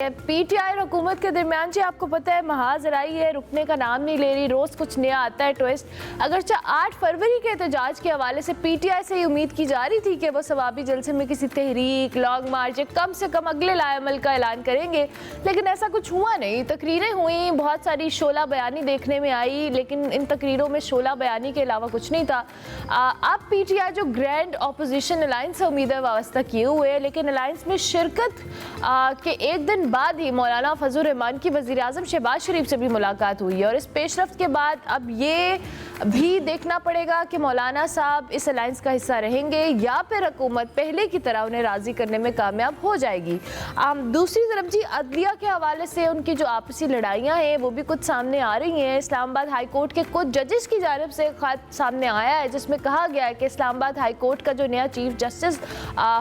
PTI और हुकूमत के दरमियान जी आपको पता है महाजराई है, रुकने का नाम नहीं ले रही, रोज कुछ नया आता है ट्विस्ट। अगरचे 8 फरवरी के एहतजाज के हवाले से पीटीआई से ये उम्मीद की जा रही थी कि वो सवाबी जलसे में किसी तहरीक, लॉन्ग मार्च या कम से कम अगले लाएमल का ऐलान करेंगे, लेकिन ऐसा कुछ हुआ नहीं। तकरीरें हुई, बहुत सारी शोला बयानी देखने में आई, लेकिन इन तकरीरों में शोला बयानी के अलावा कुछ नहीं था। अब पीटीआई जो ग्रैंड अपोजिशन अलायंस से उम्मीद वाबस्ता किए हुए है, लेकिन अलायंस में शिरकत के एक दिन बाद ही मौलाना फजल रहमान की वज़ीर आज़म शहबाज शरीफ से भी मुलाकात हुई है। और इस पेशरफ्त के बाद अब ये भी देखना पड़ेगा कि मौलाना साहब इस अलायंस का हिस्सा रहेंगे या फिर हुकूमत पहले की तरह उन्हें राज़ी करने में कामयाब हो जाएगी। दूसरी तरफ जी अदलिया के हवाले से उनकी जो आपसी लड़ाइयाँ हैं वो भी कुछ सामने आ रही हैं। इस्लामाबाद हाई कोर्ट के कुछ जजेस की जानिब से खत सामने आया है जिसमें कहा गया है कि इस्लामाबाद हाई कोर्ट का जो नया चीफ जस्टिस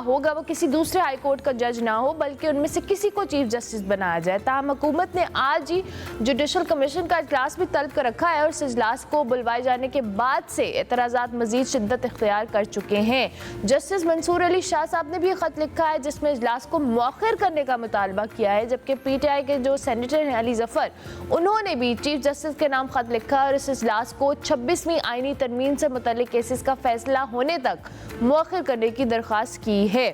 होगा वो किसी दूसरे हाई कोर्ट का जज ना हो, बल्कि उनमें से किसी को चीफ जस्टिस बनाया जाए। ताहम हुकूमत ने आज ही जुडिशल कमीशन का इजलास भी तलब कर रखा है और इस इजलास को बुलवाए जाने के बाद से एतराज़ात मजीद शिद्दत इख्तियार कर चुके हैं। जस्टिस मंसूर अली शाह साहब ने भी खत लिखा है जिसमें इजलास को मौखर करने का मुतालबा किया है, जबकि पीटीआई के जो सेनेटर हैं अली जफर, उन्होंने भी चीफ जस्टिस के नाम खत लिखा और इस इजलास को 26वीं आईनी तरमीम से मुतल्लिक केसेस का फैसला होने तक मौखर करने की दरख्वास्त की है।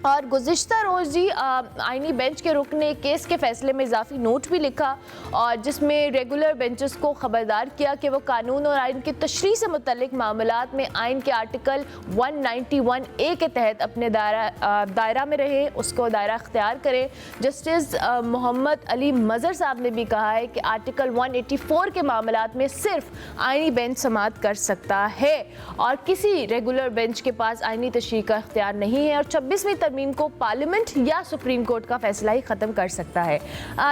और गुज़िश्ता रोज़ जी आईनी बेंच के रुकन ने केस के फैसले में इजाफी नोट भी लिखा और जिसमें रेगुलर बेंचेस को ख़बरदार किया कि वो कानून और आइन की तशरीह से मुतल्लिक मामलात में आइन के आर्टिकल 191A के तहत अपने दायरा में रहे, उसको दायरा अख्तियार करें। जस्टिस मोहम्मद अली मज़र साहब ने भी कहा है कि आर्टिकल 184 के मामलात में सिर्फ आइनी बेंच समाअत कर सकता है और किसी रेगुलर बेंच के पास आइनी तशरीह का इख्तियार नहीं है और 26वीं तरमीम को पार्लियामेंट या सुप्रीम कोर्ट का फैसला ही ख़त्म कर सकता है।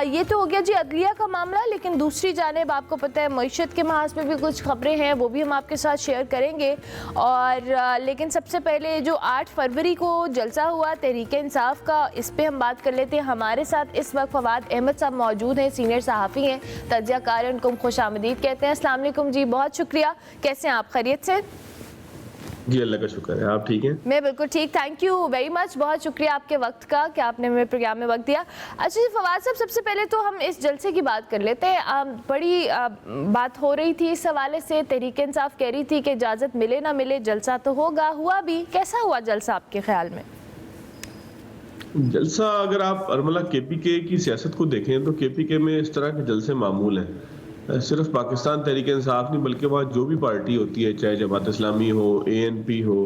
ये तो हो गया जी अदलिया का मामला, लेकिन दूसरी जानिब आपको पता है मईशत के महाज पे भी कुछ खबरें हैं, वो भी हम आपके साथ शेयर करेंगे। और लेकिन सबसे पहले जो 8 फरवरी को जलसा हुआ तहरीक इंसाफ का, इस पर हम बात कर लेते हैं। हमारे साथ इस वक्त फवाद अहमद साहब मौजूद हैं, सीनियर सहाफ़ी हैं, तज्ज़ियाकार हैं, उनको खुश आमदीद कहते हैं। अस्सलाम वालेकुम जी, बहुत शुक्रिया। कैसे हैं आप? खैरियत से? जी अल्लाह का शुक्र है, आप ठीक हैं? मैं बिल्कुल ठीक, थैंक यू वेरी मच। बहुत शुक्रिया आपके वक्त का कि आपने मेरे प्रोग्राम में वक्त दिया। अच्छा जी फवाद साहब, सबसे पहले तो हम इस जलसे की बात कर लेते हैं। बड़ी बात हो रही थी इस हवाले से, तहरीक इंसाफ कह रही थी कि इजाज़त मिले ना मिले जलसा तो होगा, हुआ भी। कैसा हुआ जलसा आपके ख्याल में? जलसा अगर आप अरमला केपीके की सियासत को देखें तो केपीके में इस तरह के जलसे मामूल हैं। सिर्फ पाकिस्तान तहरीक इंसाफ नहीं बल्कि वहाँ जो भी पार्टी होती है, चाहे जमात इस्लामी हो, एएनपी हो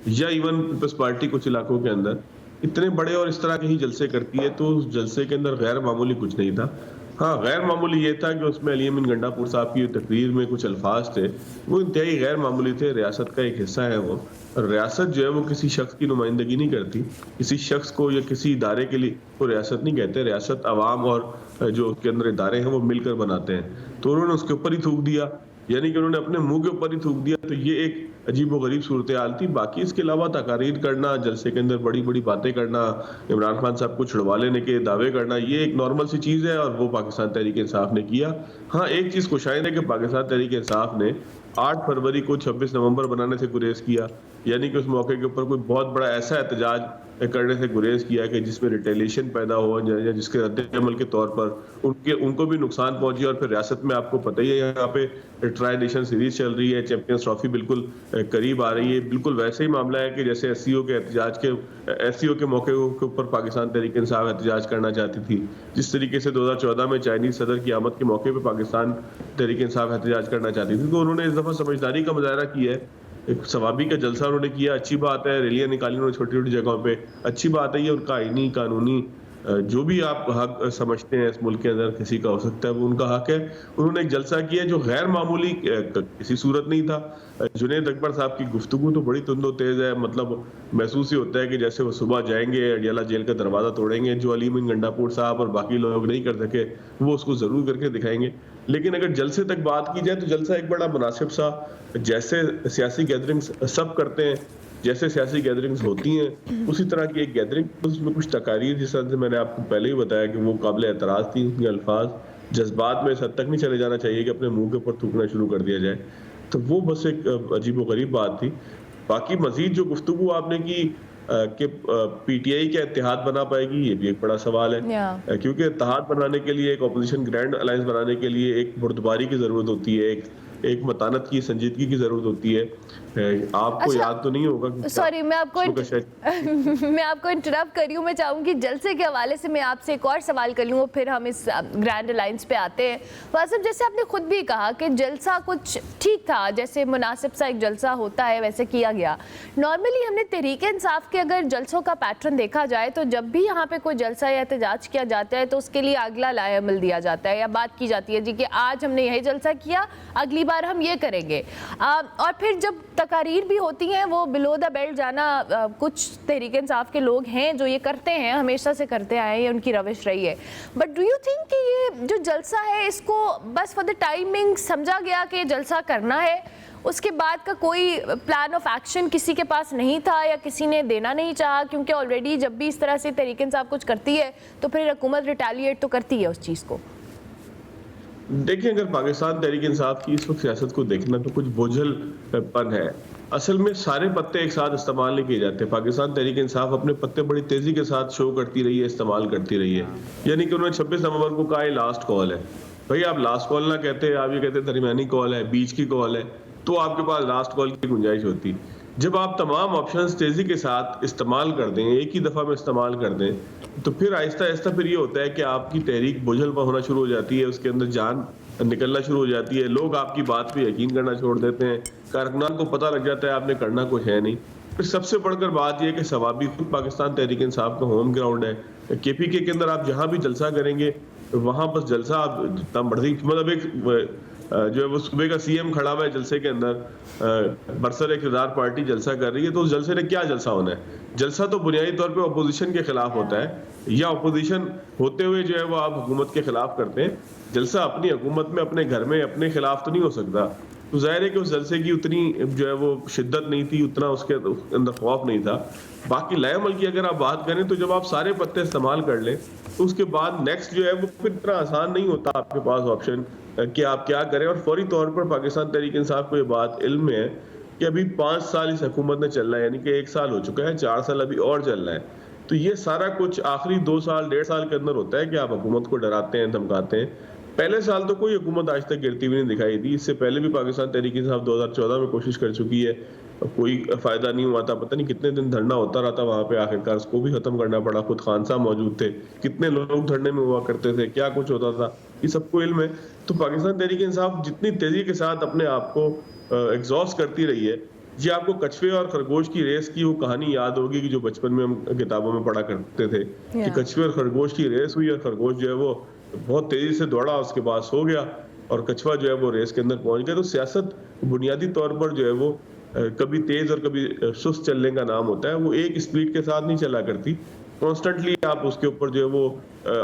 या इवन पीपल्स पार्टी कुछ इलाकों के अंदर इतने बड़े और इस तरह के ही जलसे करती है, तो उस जलसे के अंदर गैर मामूली कुछ नहीं था। हाँ, गैर मामूली ये था कि उसमें अली अमीन गंडापुर साहब की तकरीर में कुछ अल्फाज थे वो इंतहाई गैर मामूली थे। रियासत का एक हिस्सा है वो, और रियासत जो है वो किसी शख्स की नुमाइंदगी नहीं करती, किसी शख्स को या किसी इदारे के लिए वो रियासत नहीं कहते। रियासत अवाम और जो उसके अंदर इदारे हैं वो मिलकर बनाते हैं। तो उन्होंने उसके ऊपर ही थूक दिया, यानी कि उन्होंने अपने मुंह के ऊपर ही थूक दिया, तो ये एक अजीब व गरीब सूरत हाल थी। बाकी इसके अलावा तकारीर करना, जलसे के अंदर बड़ी बड़ी बातें करना, इमरान खान साहब को छुड़वा लेने के दावे करना, ये एक नॉर्मल सी चीज़ है और वो पाकिस्तान तहरीक इंसाफ ने किया। हाँ, एक चीज़ खुशाइंद है कि पाकिस्तान तहरीक इंसाफ ने 8 फरवरी को 26 नवंबर बनाने से गुरेज किया, यानी कि उस मौके के ऊपर कोई बहुत बड़ा ऐसा एहतजाज करने से गुरेज किया कि जिसमें रिटेलिएशन पैदा हो या जिसके रद्द-ए-अमल के तौर पर उनको भी नुकसान पहुंचे। और फिर रियासत में आपको पता ही है यहाँ पे ट्राई नेशन सीरीज चल रही है, चैंपियंस ट्रॉफी बिल्कुल करीब आ रही है। बिल्कुल वैसे ही मामला है कि जैसे एससीओ के मौके के ऊपर पाकिस्तान तहरीक इंसाफ एहतजाज करना चाहती थी, जिस तरीके से 2014 में चाइनीज सदर की आमद के मौके पर पाकिस्तान तहरीक इंसाफ एहतजाज करना चाहती थी, तो उन्होंने इस दफा समझदारी का मुजाहरा किया है। एक सवाबी का जलसा उन्होंने किया, अच्छी बात है। रैलियां निकाली उन्होंने छोटी छोटी जगहों पे, अच्छी बात है। ये उनका आईनी कानूनी जो भी आप हक समझते हैं इस मुल्क के अंदर किसी का हो सकता है, वो उनका हक है। उन्होंने एक जलसा किया जो गैर मामूली किसी सूरत नहीं था। जुनैद अकबर साहब की गुफ्तगू तो बड़ी तुंदो तेज है, मतलब महसूस ही होता है कि जैसे वो सुबह जाएंगे अडियाला जेल का दरवाजा तोड़ेंगे, जो अली अमीन गंडापुर साहब और बाकी लोग नहीं कर सके वो उसको जरूर करके दिखाएंगे। लेकिन अगर जलसे तक बात की जाए तो जलसा एक बड़ा मुनासिब सा, जैसे सियासी गैदरिंग्स सब करते हैं, जैसे सियासी गैदरिंग्स होती हैं उसी तरह की एक गैदरिंग, उसमें कुछ तकारीर जिस तरह से मैंने आपको पहले ही बताया कि वो काबिल एतराज़ थी। उनके अल्फाज जज्बात में इस हद तक नहीं चले जाना चाहिए कि अपने मुंह के ऊपर थूकना शुरू कर दिया जाए, तो वो बस एक अजीब व गरीब बात थी। बाकी मजीद जो गुफ्तगू आपने की कि पीटीआई क्या इत्तेहाद बना पाएगी, ये भी एक बड़ा सवाल है। या क्योंकि इत्तेहाद बनाने के लिए, एक ऑपोजिशन ग्रैंड अलायंस बनाने के लिए एक बुर्दबारी की जरूरत होती है, एक मतानत की, संजीदगी की जरूरत होती है। आपको अच्छा, याद तो नहीं होगा कि सॉरी मैं आपको मैं आपको इंटरप्ट कर रही हूँ। मैं चाहूँगी जलसे के हवाले से मैं आपसे एक और सवाल कर लूँ, फिर हम इस ग्रैंड अलायंस पे आते हैं। वासिफ, जैसे आपने खुद भी कहा कि जलसा कुछ ठीक था, जैसे मुनासिब सा एक जलसा होता है वैसे किया गया। नॉर्मली हमने तहरीक इंसाफ के अगर जलसों का पैटर्न देखा जाए तो जब भी यहाँ पे कोई जलसा या एहतजाज किया जाता है तो उसके लिए अगला लाएअमल दिया जाता है या बात की जाती है जी कि आज हमने यही जलसा किया, अगली बार हम ये करेंगे। और फिर जब तकारीर भी होती हैं वो बिलो द बेल्ट जाना, कुछ तहरीक इंसाफ के लोग हैं जो ये करते हैं, हमेशा से करते आए हैं, ये उनकी रविश रही है। बट डू यू थिंक कि ये जो जलसा है इसको बस फॉर द टाइमिंग समझा गया कि जलसा करना है, उसके बाद का कोई प्लान ऑफ एक्शन किसी के पास नहीं था या किसी ने देना नहीं चाहा? क्योंकि ऑलरेडी जब भी इस तरह से तहरीक इंसाफ कुछ करती है तो फिर हुकूमत रिटेलिएट तो करती है उस चीज़ को। देखिए, अगर पाकिस्तान तहरीक इंसाफ की इस वक्त सियासत को देखना तो कुछ बोझलपन है। असल में सारे पत्ते एक साथ इस्तेमाल नहीं किए जाते। पाकिस्तान तहरीक इंसाफ अपने पत्ते बड़ी तेजी के साथ शो करती रही है, इस्तेमाल करती रही है। यानी कि उन्होंने 26 नवंबर को कहा लास्ट कॉल है। भाई आप लास्ट कॉल ना कहते, आप ये कहते दरमियानी कॉल है, बीच की कॉल है, तो आपके पास लास्ट कॉल की गुंजाइश होती। जब आप तमाम ऑप्शंस तेजी के साथ इस्तेमाल कर दें, एक ही दफा में इस्तेमाल कर दें, तो फिर आहिस्ता आहिस्ता फिर ये होता है कि आपकी तहरीक बोझल होना शुरू हो जाती है, उसके अंदर जान निकलना शुरू हो जाती है, लोग आपकी बात पे यकीन करना छोड़ देते हैं, कारकुनान को पता लग जाता है आपने करना कुछ है नहीं। फिर सबसे बढ़कर बात यह कि सवाबी खुद पाकिस्तान तहरीक इंसाफ का होम ग्राउंड है। केपीके के अंदर आप जहां भी जलसा करेंगे वहां बस जलसा आप जितना बढ़ी, मतलब एक जो है वो सुबह का सीएम खड़ा हुआ है जलसे के अंदर, बरसर इक़्तिदार पार्टी जलसा कर रही है, तो उस जलसे ने क्या जलसा होना है? जलसा तो बुनियादी तौर पे अपोजिशन के खिलाफ होता है या अपोजिशन होते हुए जो है वो आप हुकूमत के खिलाफ करते हैं। जलसा अपनी हुकूमत में, अपने घर में, अपने खिलाफ तो नहीं हो सकता। तो जाहिर है कि उस जलसे की उतनी जो है वो शिद्दत नहीं थी, उतना उसके अंदर खौफ नहीं था। बाकी लाएअमल की अगर आप बात करें तो जब आप सारे पत्ते इस्तेमाल कर लें तो उसके बाद नेक्स्ट जो है वो फिर इतना आसान नहीं होता आपके पास ऑप्शन कि आप क्या करें। और फौरी तौर पर पाकिस्तान तहरीक इंसाफ को ये बात इल्म में है कि अभी 5 साल इस हुकूमत ने चलना है, यानी कि 1 साल हो चुका है, 4 साल अभी और चलना है। तो ये सारा कुछ आखिरी 2 साल 1.5 साल के अंदर होता है कि आप हुकूमत को डराते हैं, धमकाते हैं। पहले साल तो कोई हुकूमत आज तक गिरती हुई नहीं दिखाई दी। इससे पहले भी पाकिस्तान तहरीक इंसाफ 2014 में कोशिश कर चुकी है, कोई फायदा नहीं हुआ था। पता नहीं कितने दिन धरना होता रहा था वहां पे, आखिरकार उसको भी खत्म करना पड़ा। खुद खान साहब मौजूद थे, कितने लोग धरने में हुआ करते थे, क्या कुछ होता था, ये सबको इल्म है। तो पाकिस्तान तहरीक इंसाफ जितनी तेजी के साथ अपने आप को एग्जॉस्ट करती रही है, ये आपको कछुए और खरगोश की रेस की वो कहानी याद होगी कि जो बचपन में हम किताबों में पढ़ा करते थे कि कछुए और खरगोश की रेस हुई और खरगोश जो है वो बहुत तेजी से दौड़ा, उसके बाद सो गया और कछुआ जो है वो रेस के अंदर पहुंच गया। तो सियासत बुनियादी तौर पर जो है वो कभी तेज और कभी सुस्त चलने का नाम होता है। वो एक स्पीड के साथ नहीं चला करती। कॉन्स्टेंटली आप उसके ऊपर जो है वो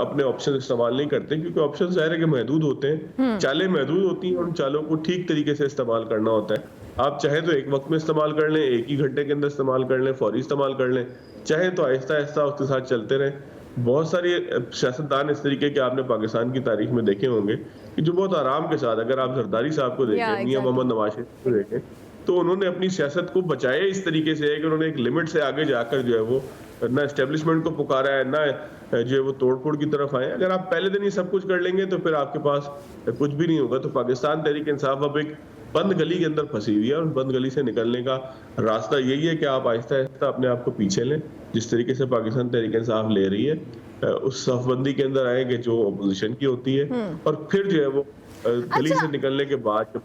अपने ऑप्शन इस्तेमाल नहीं करते, क्योंकि ऑप्शन ज़ाहिर है कि महदूद होते हैं, चालें महदूद होती हैं और उन चालों को ठीक तरीके से इस्तेमाल करना होता है। आप चाहे तो एक वक्त में इस्तेमाल कर लें, एक ही घंटे के अंदर इस्तेमाल कर लें, फौरी इस्तेमाल कर लें, चाहे तो आहिस्ता आहिस्ता उसके साथ चलते रहें। बहुत सारे सियासतदान इस तरीके के आपने पाकिस्तान की तारीख में देखे होंगे कि जो बहुत आराम के साथ, अगर आप जरदारी साहब को देखें, मियां मोहम्मद नवाज शरीफ को देखें, तो उन्होंने अपनी सियासत को बचाया इस तरीके से है कि उन्होंने एक लिमिट से आगे जाकर जो है वो ना एस्टेब्लिशमेंट को पुकारा है, ना जो है वो तोड़फोड़ की तरफ आए। अगर आप पहले दिन ही सब कुछ कर लेंगे तो फिर आपके पास कुछ भी नहीं होगा। तो पाकिस्तान तहरीक इंसाफ अब एक बंद गली के अंदर फंसी हुई है और बंद गली से निकलने का रास्ता यही है कि आप आहिस्ता आहिस्ता अपने आप को पीछे लें, जिस तरीके से पाकिस्तान तहरीक इंसाफ ले रही है उस सफबंदी के अंदर आएंगे जो अपोजिशन की होती है। और फिर जो है वो गली से निकलने के बाद